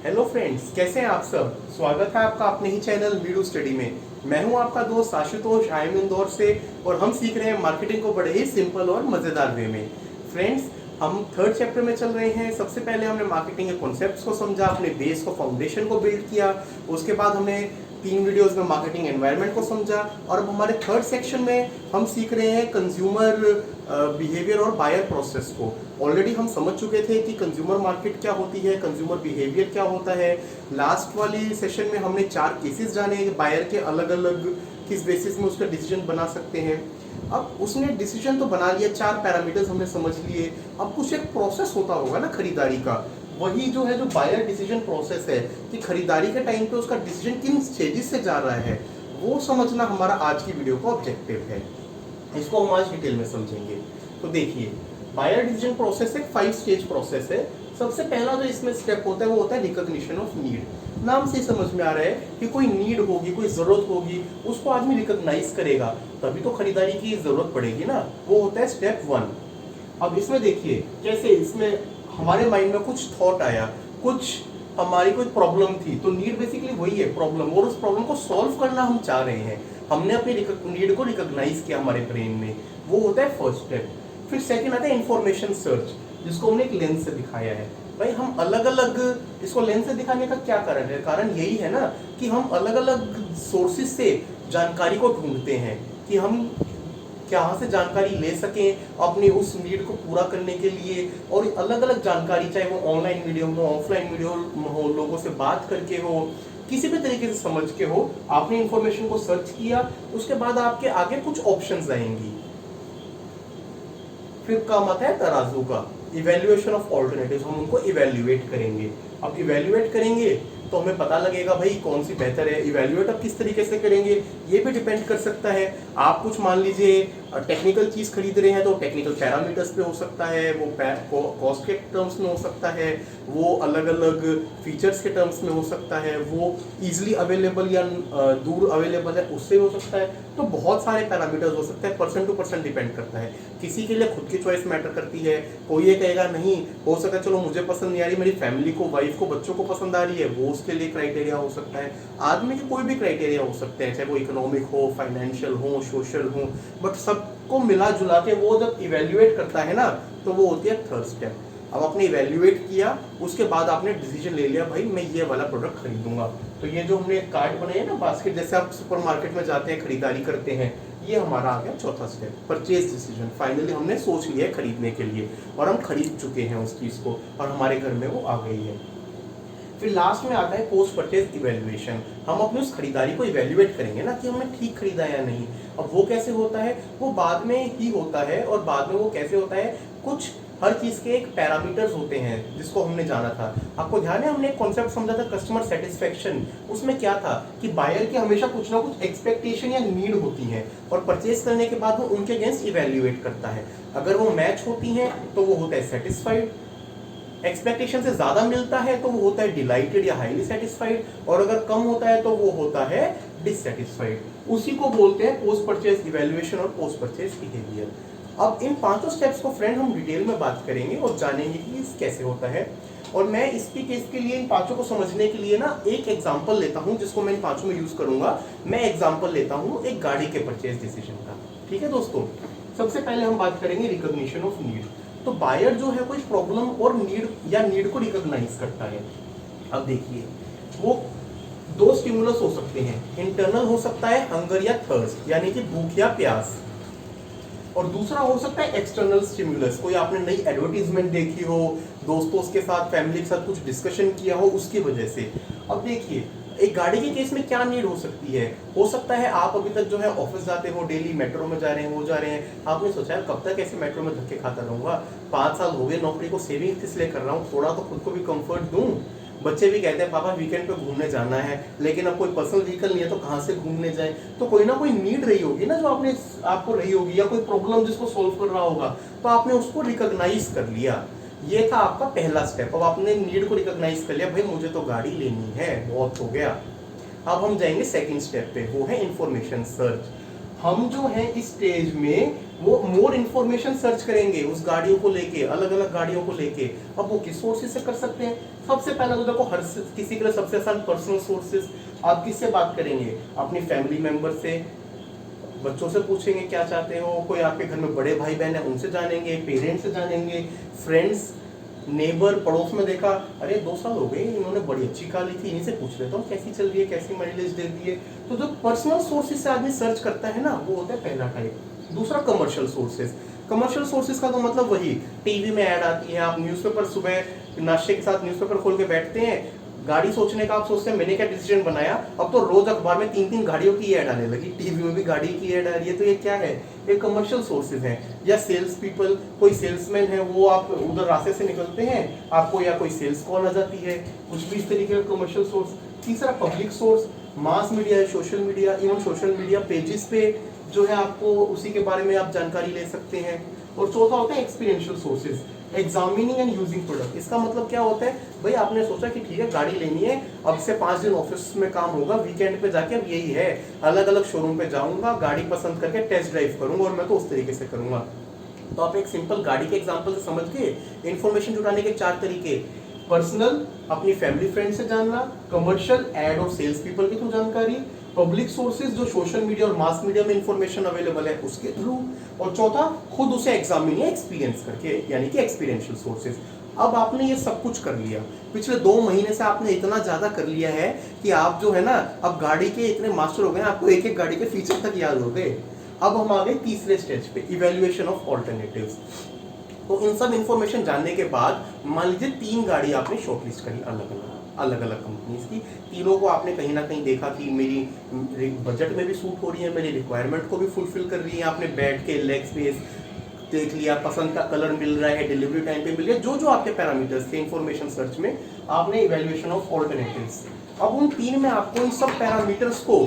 Hello friends, कैसे हैं आप सब। स्वागत है आपका अपने ही चैनल वीडू स्टडी में। मैं हूं आपका दोस्त आशुतोष, आई एम इंदौर से और हम सीख रहे हैं मार्केटिंग को बड़े ही सिंपल और मज़ेदार वे में। फ्रेंड्स, हम थर्ड चैप्टर में चल रहे हैं। सबसे पहले हमने मार्केटिंग के कॉन्सेप्ट्स को समझा, अपने बेस को, फाउंडेशन को बिल्ड किया। उसके बाद हमने 3 वीडियोस में मार्केटिंग एनवायरनमेंट को समझा और अब हमारे थर्ड सेक्शन में हम सीख रहे हैं कंज्यूमर बिहेवियर और बायर प्रोसेस को। ऑलरेडी हम समझ चुके थे कि कंज्यूमर मार्केट क्या होती है, कंज्यूमर बिहेवियर क्या होता है। लास्ट वाली सेशन में हमने 4 केसेस जाने, बायर के अलग अलग किस बेसिस में उसका डिसीजन बना सकते हैं। अब उसने डिसीजन तो बना लिया, 4 पैरामीटर्स हमने समझ लिए। अब कुछ एक प्रोसेस होता होगा ना खरीदारी का, वही जो है जो बायर डिसीजन प्रोसेस है कि खरीदारी के टाइम पे उसका डिसीजन किन स्टेजेस से जा रहा है, वो समझना हमारा आज की वीडियो का ऑब्जेक्टिव है। इसको हम आज डिटेल में समझेंगे। तो देखिए, बायर डिसीजन प्रोसेस एक 5 स्टेज प्रोसेस है। सबसे पहला जो इसमें स्टेप होता है वो होता है रिकॉग्निशन ऑफ नीड। नाम से समझ में आ रहा है कि कोई नीड होगी, कोई जरूरत होगी, उसको आदमी रिकॉग्नाइज करेगा, तभी तो खरीदारी की जरूरत पड़ेगी ना। वो होता है स्टेप 1। अब इसमें देखिए कैसे, इसमें हमारे माइंड में कुछ थॉट आया, कुछ हमारी कोई प्रॉब्लम थी, तो नीड बेसिकली वही है प्रॉब्लम, और उस प्रॉब्लम को सॉल्व करना हम चाह रहे हैं। हमने अपनी नीड को रिकॉग्नाइज किया हमारे ब्रेन में, वो होता है फर्स्ट स्टेप। फिर सेकंड आता है इंफॉर्मेशन सर्च, जिसको हमने एक लेंस से दिखाया है। भाई हम अलग अलग, इसको लेंस से दिखाने का क्या कारण है? कारण यही है ना कि हम अलग अलग सोर्सेज से जानकारी को ढूंढते हैं कि हम कहाँ से जानकारी ले सकें अपनी उस नीड को पूरा करने के लिए। और अलग अलग जानकारी, चाहे वो ऑनलाइन मीडियम हो, ऑफलाइन मीडियम हो, लोगों से बात करके हो, किसी भी तरीके से समझ के हो, आपने इंफॉर्मेशन को सर्च किया, उसके बाद आपके आगे कुछ ऑप्शंस आएंगी। फिर काम आता है तराजू का, इवेल्युएशन ऑफ ऑल्टरनेटिव्स। हम उनको इवेल्युएट करेंगे। अब इवेल्युएट करेंगे तो हमें पता लगेगा भाई कौन सी बेहतर है। इवेल्युएट अब किस तरीके से करेंगे ये भी डिपेंड कर सकता है। आप कुछ मान लीजिए टेक्निकल चीज खरीद रहे हैं तो टेक्निकल पैरामीटर्स पे हो सकता है, वो कॉस्ट के टर्म्स में हो सकता है, वो अलग अलग फीचर्स के टर्म्स में हो सकता है, वो इजीली अवेलेबल या दूर अवेलेबल है उससे हो सकता है। तो बहुत सारे पैरामीटर्स हो सकते हैं, पर्सन टू पर्सन डिपेंड करता है। किसी के लिए खुद की चॉइस मैटर करती है। कोई ये कहेगा नहीं, हो सकता है चलो मुझे पसंद नहीं आ रही, मेरी फैमिली को, वाइफ को, बच्चों को पसंद आ रही है, वो उसके लिए क्राइटेरिया हो सकता है। आदमी के कोई भी क्राइटेरिया हो सकते हैं, चाहे वो इकोनॉमिक हो, फाइनेंशियल हो, सोशल हो, बट सबको मिला जुला के वो जब इवेल्युएट करता है ना, तो वो होती है थर्ड स्टेप। अब आपने इवेल्युएट किया, उसके बाद आपने डिसीजन ले लिया भाई मैं ये वाला प्रोडक्ट खरीदूंगा। तो ये जो हमने कार्ड बनाए है ना, बास्केट जैसे आप सुपरमार्केट में जाते हैं खरीदारी करते हैं, ये हमारा आ गया चौथा स्टेप, परचेज डिसीजन। फाइनली हमने सोच लिया है खरीदने के लिए और हम खरीद चुके हैं उस चीज को और हमारे घर में वो आ गई है। फिर लास्ट में आता है पोस्ट परचेज इवेल्युएशन। हम अपनी उस खरीदारी को इवेल्युएट करेंगे ना कि हमने ठीक खरीदा या नहीं। अब वो कैसे होता है, वो बाद में ही होता है। और बाद में वो कैसे होता है, कुछ हर चीज के एक पैरामीटर्स होते हैं जिसको हमने जाना था। आपको ध्यान है हमने एक कॉन्सेप्ट समझा था कस्टमर सेटिस्फेक्शन। उसमें क्या था कि बायर की हमेशा कुछ ना कुछ एक्सपेक्टेशन या नीड होती है और परचेज करने के बाद वो उनके अगेंस्ट इवेल्युएट करता है। अगर वो मैच होती हैं तो वो होता है सेटिस्फाइड, एक्सपेक्टेशन से ज्यादा मिलता है तो वो होता है डिलाइटेड या हाईली सेटिस्फाइड, और अगर कम होता है तो वो होता है डिससेटिस्फाइड। उसी को बोलते हैं पोस्ट परचेज इवेल्युएशन और पोस्ट परचेज बिहेवियर। अब इन 5 स्टेप्स को फ्रेंड हम डिटेल में बात करेंगे और जानेंगे कि कैसे होता है। और मैं इसके केस के लिए इन 5 को समझने के लिए ना एक एग्जांपल लेता हूं जिसको मैं इन 5 में यूज करूंगा। मैं एग्जांपल लेता हूं एक गाड़ी के परचेज डिसीजन का। ठीक है दोस्तों, सबसे पहले हम बात करेंगे रिकॉग्निशन ऑफ नीड। तो बायर जो है कोई प्रॉब्लम और नीड को रिकॉग्नाइज करता है। अब देखिए, वो 2 स्टिमुलस हो सकते हैं। इंटरनल हो सकता है हंगर या थर्स्ट, यानी कि भूख या प्यास, और दूसरा हो सकता है एक्सटर्नल स्टिमुलस। कोई आपने नई एडवर्टीजमेंट देखी हो, दोस्तों के साथ, फैमिली के साथ कुछ डिस्कशन किया हो, उसकी वजह से। अब देखिए, एक गाड़ी के केस में क्या नीड हो सकती है? हो सकता है आप अभी तक जो है ऑफिस जाते हो, डेली मेट्रो में जा रहे हैं, वो जा रहे हैं, आपने सोचा है कब तक ऐसे मेट्रो में धक्के खाता रहूंगा, 5 साल हो गए नौकरी को, सेविंग इसलिए कर रहा हूँ, थोड़ा तो खुद को भी कंफर्ट दूं। बच्चे भी कहते हैं पापा वीकेंड पे घूमने जाना है, लेकिन अब कोई पर्सनल व्हीकल नहीं है तो कहाँ से घूमने जाए। तो कोई ना कोई नीड रही होगी ना जो आपको रही होगी, या कोई प्रॉब्लम जिसको सोल्व कर रहा होगा, तो आपने उसको रिकॉग्नाइज कर लिया। ये था आपका पहला स्टेप। अब आपने नीड को रिकॉग्नाइज कर लिया, भाई मुझे तो गाड़ी लेनी है, बहुत हो गया। अब हम जाएंगे सेकंड स्टेप पे, वो है इंफॉर्मेशन सर्च। हम जो है इस स्टेज में वो मोर इन्फॉर्मेशन सर्च करेंगे उस गाड़ियों को लेके, अलग अलग गाड़ियों को लेके। अब वो किस सोर्सेज से कर सकते हैं? सबसे पहला तो देखो, हर किसी के लिए सबसे आसान पर्सनल सोर्सेज। आप किससे बात करेंगे? अपनी फैमिली मेंबर से, बच्चों से पूछेंगे क्या चाहते हो, कोई आपके घर में बड़े भाई बहन है उनसे जानेंगे, पेरेंट्स से जानेंगे, फ्रेंड्स, नेबर, पड़ोस में देखा, अरे 2 साल हो गए इन्होंने बड़ी अच्छी कार ली थी, इन्हीं से पूछ लेता हूँ कैसी चल रही है, कैसी माइलेज दे रही है। तो जो पर्सनल सोर्सेज से आदमी सर्च करता है ना, वो होता है पहला टाइप। दूसरा कमर्शियल सोर्सेज। कमर्शियल सोर्सेज का तो मतलब वही, टीवी में ऐड आती है, आप न्यूज़पेपर सुबह नाश्ते के साथ न्यूज़पेपर खोल के बैठते हैं, गाड़ी सोचने का आप सोचते हैं मैंने क्या डिसीजन बनाया, अब तो रोज अखबार में 3-3 गाड़ियों की ऐड आने लगी, टीवी में भी गाड़ी की ऐड आ रही है। तो ये क्या है? ये कमर्शियल सोर्सेज हैं। या सेल्स पीपल, कोई सेल्समैन है, वो आप उधर रास्ते से निकलते हैं, आपको या कोई सेल्स कॉल आ जाती है, कुछ भी इस तरीके का कमर्शियल सोर्स। तीसरा पब्लिक सोर्स, मास मीडिया है, social media, even social media pages पे जो है आपको उसी के बारे में आप जानकारी ले सकते हैं। और चौथा होता है experiential sources, examining and using product. इसका मतलब क्या होता है? भाई आपने सोचा कि ठीक है गाड़ी लेनी है, अब से 5 दिन ऑफिस में काम होगा, वीकेंड पे जाके अब यही है, अलग अलग शोरूम पे जाऊंगा, गाड़ी पसंद करके टेस्ट ड्राइव करूंगा, और मैं तो उस तरीके से करूंगा। तो आप एक सिंपल गाड़ी के एग्जांपल से समझ के इंफॉर्मेशन जुटाने के 4 तरीके: पर्सनल, अपनी फैमिली फ्रेंड से जानना; कमर्शियल, एड और सेल्स पीपल के थ्रू जानकारी; पब्लिक सोर्सेज, जो सोशल मीडिया और मास मीडिया में इंफॉर्मेशन अवेलेबल है उसके थ्रू; और चौथा खुद उसे एग्जामिन या एक्सपीरियंस करके, यानी कि एक्सपीरियंशियल सोर्सेज। अब आपने ये सब कुछ कर लिया, पिछले 2 महीने से आपने इतना ज्यादा कर लिया है कि आप जो है ना अब गाड़ी के इतने मास्टर हो गए, आपको एक एक गाड़ी के फीचर तक याद हो गए। अब हम आ गए तीसरे स्टेज पे, इवैल्यूएशन ऑफ ऑल्टरनेटिव्स। तो इन सब इंफॉर्मेशन जानने के बाद मान लीजिए 3 गाड़ी आपने शॉर्टलिस्ट करी अलग अलग कंपनीज की, तीनों को आपने कहीं ना कहीं देखा कि मेरी बजट में भी सूट हो रही है, मेरी रिक्वायरमेंट को भी फुलफिल कर रही है। आपने बैठ के लेग स्पेस देख लिया, पसंद का कलर मिल रहा है, डिलीवरी टाइम पे मिल रहा है, जो जो आपके पैरामीटर्स थे इंफॉर्मेशन सर्च में, आपने इवैल्यूएशन ऑफ ऑल्टरनेटिव्स। अब उन 3 में आपको इन सब पैरामीटर्स को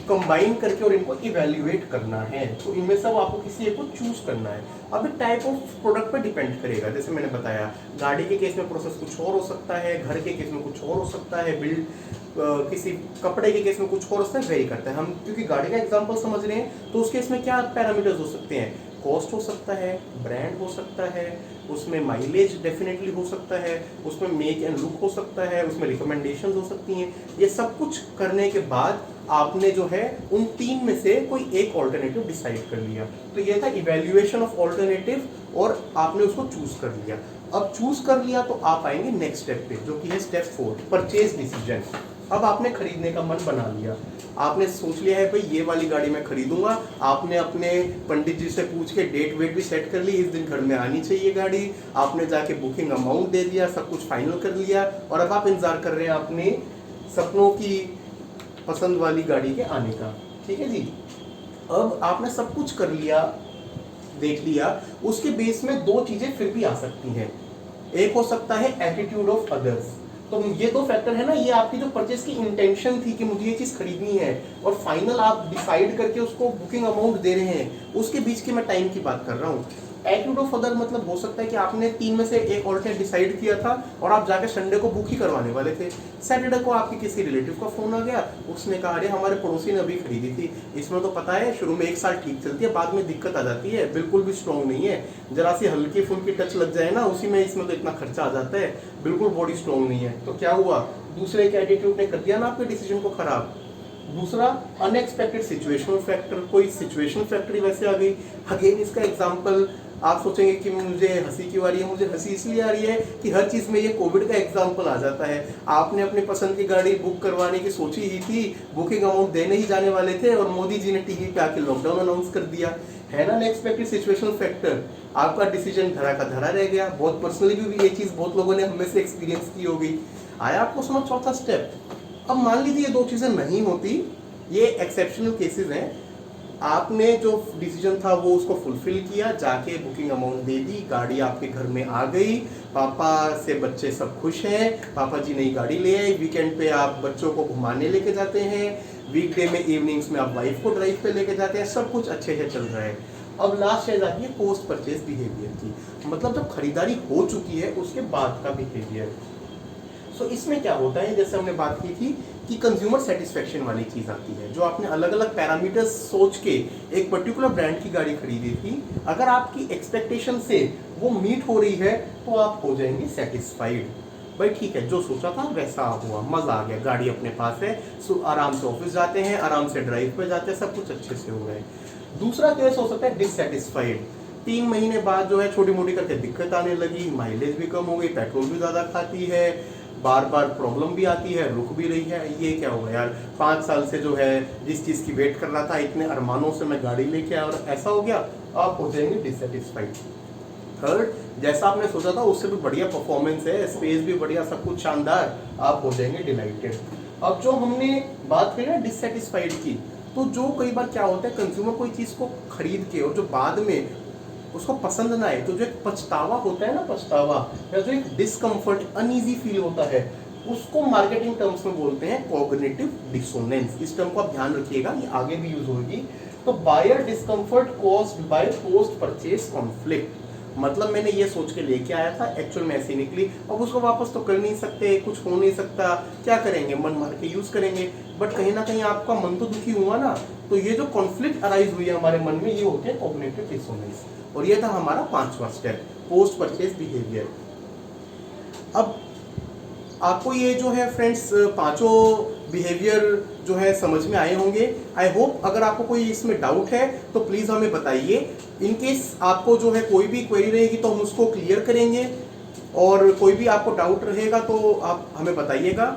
कंबाइन करके और इनको इवैल्यूएट करना है। तो इनमें सब आपको किसी एक को चूज करना है। अब टाइप ऑफ प्रोडक्ट पे डिपेंड करेगा, जैसे मैंने बताया गाड़ी के केस में प्रोसेस कुछ और हो सकता है, घर के केस में कुछ और हो सकता है, बिल्ड किसी कपड़े के केस में कुछ और हो सकता है, वेरी करता है। हम क्योंकि गाड़ी का एग्जांपल समझ रहे हैं, तो उस केस में क्या पैरामीटर्स हो सकते हैं? कॉस्ट हो सकता है, ब्रांड हो सकता है, उसमें माइलेज डेफिनेटली हो सकता है, उसमें मेक एंड लुक हो सकता है, उसमें रिकमेंडेशंस हो सकती हैं। ये सब कुछ करने के बाद आपने जो है उन 3 में से कोई एक ऑल्टरनेटिव डिसाइड कर लिया। तो ये था इवैल्यूएशन ऑफ ऑल्टरनेटिव, और आपने उसको चूज कर लिया। अब चूज कर लिया तो आप आएंगे नेक्स्ट स्टेप पे, जो कि है स्टेप 4, परचेज डिसीजन। अब आपने खरीदने का मन बना लिया, आपने सोच लिया है भाई ये वाली गाड़ी मैं खरीदूंगा। आपने अपने पंडित जी से पूछ के डेट वेट भी सेट कर ली, इस दिन घर में आनी चाहिए गाड़ी। आपने जाके बुकिंग अमाउंट दे दिया, सब कुछ फाइनल कर लिया, और अब आप इंतजार कर रहे हैं अपने सपनों की पसंद वाली गाड़ी के आने का। ठीक है जी। अब आपने सब कुछ कर लिया, देख लिया, उसके बेस में 2 चीजें फिर भी आ सकती हैं। एक हो सकता है एटीट्यूड ऑफ अदर्स। तो ये 2 फैक्टर है ना, ये आपकी जो परचेज की इंटेंशन थी कि मुझे ये चीज खरीदनी है, और फाइनल आप डिसाइड करके उसको बुकिंग अमाउंट दे रहे हैं, उसके बीच की मैं टाइम की बात कर रहा हूँ। एटीट्यूड ऑफ अदर मतलब हो सकता है कि आपने 3 में से एक ऑल्टरनेट डिसाइड किया था, और आप जाके संडे को बुक ही करवाने वाले थे। सैटरडे को आपके किसी रिलेटिव का फोन आ गया, उसने कहा अरे हमारे पड़ोसी ने अभी खरीदी थी, इसमें तो पता है शुरू में 1 साल ठीक चलती है, बाद में दिक्कत आ जाती है, बिल्कुल भी स्ट्रॉन्ग नहीं है, जरा सी हल्की फुल्की टच लग जाए ना उसी में, इसमें तो इतना खर्चा आ जाता है, बिल्कुल बॉडी स्ट्रॉन्ग नहीं है। तो क्या हुआ? दूसरे के एटीट्यूड ने कर दिया ना आपके डिसीजन को खराब। दूसरा अनएक्सपेक्टेड सिचुएशनल फैक्टर, कोई सिचुएशनल फैक्टर ही वैसे आ गई। अगेन इसका एग्जांपल आप सोचेंगे कि मुझे हंसी क्यों आ रही है, मुझे हंसी इसलिए आ रही है कि हर चीज़ में ये कोविड का एग्जांपल आ जाता है। आपने अपनी पसंद की गाड़ी बुक करवाने की सोची ही थी, बुकिंग अमाउंट देने ही जाने वाले थे, और मोदी जी ने टीवी पे आके लॉकडाउन अनाउंस कर दिया। है ना अनएक्सपेक्टेड सिचुएशनल फैक्टर, आपका डिसीजन धरा का धरा रह गया। बहुत पर्सनली भी ये चीज़ बहुत लोगों ने हमें से एक्सपीरियंस की होगी। आया आपको समझ? चौथा स्टेप। अब मान लीजिए ये 2 चीज़ें नहीं होती, ये एक्सेप्शनल केसेस हैं, आपने जो डिसीजन था वो उसको फुलफिल किया, जाके बुकिंग अमाउंट दे दी, गाड़ी आपके घर में आ गई, पापा से बच्चे सब खुश हैं, पापा जी नई गाड़ी ले आए, वीकेंड पे आप बच्चों को घुमाने लेके जाते हैं, वीकडे में इवनिंग्स में आप वाइफ को ड्राइव पे लेके जाते हैं, सब कुछ अच्छे से चल रहा है। अब लास्ट स्टेज आती है पोस्ट परचेज बिहेवियर की, मतलब जब खरीदारी हो चुकी है उसके बाद का बिहेवियर। सो इसमें क्या होता है, जैसे हमने बात की थी कि कंज्यूमर सेटिस्फेक्शन वाली चीज आती है, जो आपने अलग अलग पैरामीटर्स सोच के एक पर्टिकुलर ब्रांड की गाड़ी खरीदी थी, अगर आपकी एक्सपेक्टेशन से वो मीट हो रही है तो आप हो जाएंगे सेटिस्फाइड। भाई ठीक है, जो सोचा था वैसा हुआ, मजा आ गया, गाड़ी अपने पास है, सो आराम से ऑफिस जाते हैं, आराम से ड्राइव पे जाते हैं, सब कुछ अच्छे से हो रहा है। दूसरा केस हो सकता है डिससेटिस्फाइड। 3 महीने बाद जो है छोटी मोटी करके दिक्कत आने लगी, माइलेज भी कम हो गई, पेट्रोल भी ज़्यादा खाती है, बार बार प्रॉब्लम भी आती है, रुक भी रही है, ये क्या हुआ यार, 5 साल से जो है जिस चीज़ की वेट कर रहा था, इतने अरमानों से मैं गाड़ी लेके आया और ऐसा हो गया, आप हो जाएंगे डिससेटिस्फाइड। थर्ड, जैसा आपने सोचा था उससे भी बढ़िया परफॉर्मेंस है, स्पेस भी बढ़िया, सब कुछ शानदार, आप हो जाएंगे डिलाइटेड। अब जो हमने बात करी ना डिससेटिस्फाइड की, तो जो कई बार क्या होता है, कंज्यूमर कोई चीज़ को खरीद के और जो बाद में उसको पसंद ना आए, तो जो एक पछतावा होता है ना, पछतावा या जो एक डिस्कम्फर्ट अनईजी फील होता है, उसको मार्केटिंग टर्म्स में बोलते हैं कॉग्निटिव डिसोनेंस। इस टर्म को आप ध्यान रखिएगा, ये आगे भी यूज होगी। तो buyer discomfort caused by post purchase conflict, मतलब मैंने ये सोच के लेके आया था, एक्चुअल में ऐसी निकली, अब उसको वापस तो कर नहीं सकते, कुछ हो नहीं सकता, क्या करेंगे, मन मार के यूज करेंगे, बट कहीं ना कहीं आपका मन तो दुखी हुआ ना। तो ये जो कॉन्फ्लिक्ट अराइज हुई है हमारे मन में, ये होते हैं कॉग्निटिव डिसोनेंस। और ये था हमारा 5वां स्टेप, पोस्ट परचेज बिहेवियर। अब आपको ये जो है फ्रेंड्स पांचों बिहेवियर जो है समझ में आए होंगे, आई होप। अगर आपको कोई इसमें डाउट है तो प्लीज़ हमें बताइए, इन केस आपको जो है कोई भी क्वेरी रहेगी तो हम उसको क्लियर करेंगे, और कोई भी आपको डाउट रहेगा तो आप हमें बताइएगा,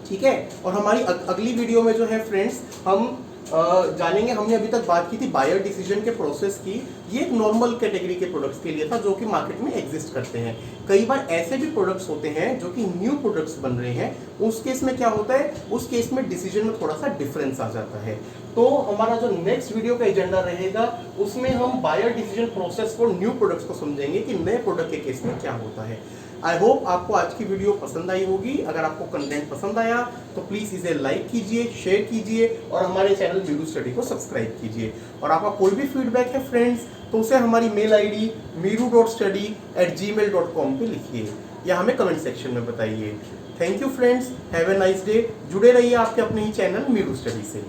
ठीक है। और हमारी अगली वीडियो में जो है फ्रेंड्स हम जानेंगे, हमने अभी तक बात की थी बायर डिसीजन के प्रोसेस की, ये एक नॉर्मल कैटेगरी के प्रोडक्ट्स के लिए था जो कि मार्केट में एग्जिस्ट करते हैं। कई बार ऐसे भी प्रोडक्ट्स होते हैं जो कि न्यू प्रोडक्ट्स बन रहे हैं, उस केस में क्या होता है, उस केस में डिसीजन में थोड़ा सा डिफरेंस आ जाता है। तो हमारा जो नेक्स्ट वीडियो का एजेंडा रहेगा उसमें हम buyer decision process for new products को समझेंगे कि नए प्रोडक्ट के केस में क्या होता है। आई होप आपको आज की वीडियो पसंद आई होगी। अगर आपको कंटेंट पसंद आया तो प्लीज़ इसे लाइक कीजिए, शेयर कीजिए और हमारे चैनल मीरू स्टडी को सब्सक्राइब कीजिए। और आपका कोई भी फीडबैक है फ्रेंड्स तो उसे हमारी मेल आईडी meeru.study@gmail.com पे लिखिए या हमें कमेंट सेक्शन में बताइए। Thank you friends, have a nice day. जुड़े रहिए आपके अपने ही चैनल मीरू स्टडी से।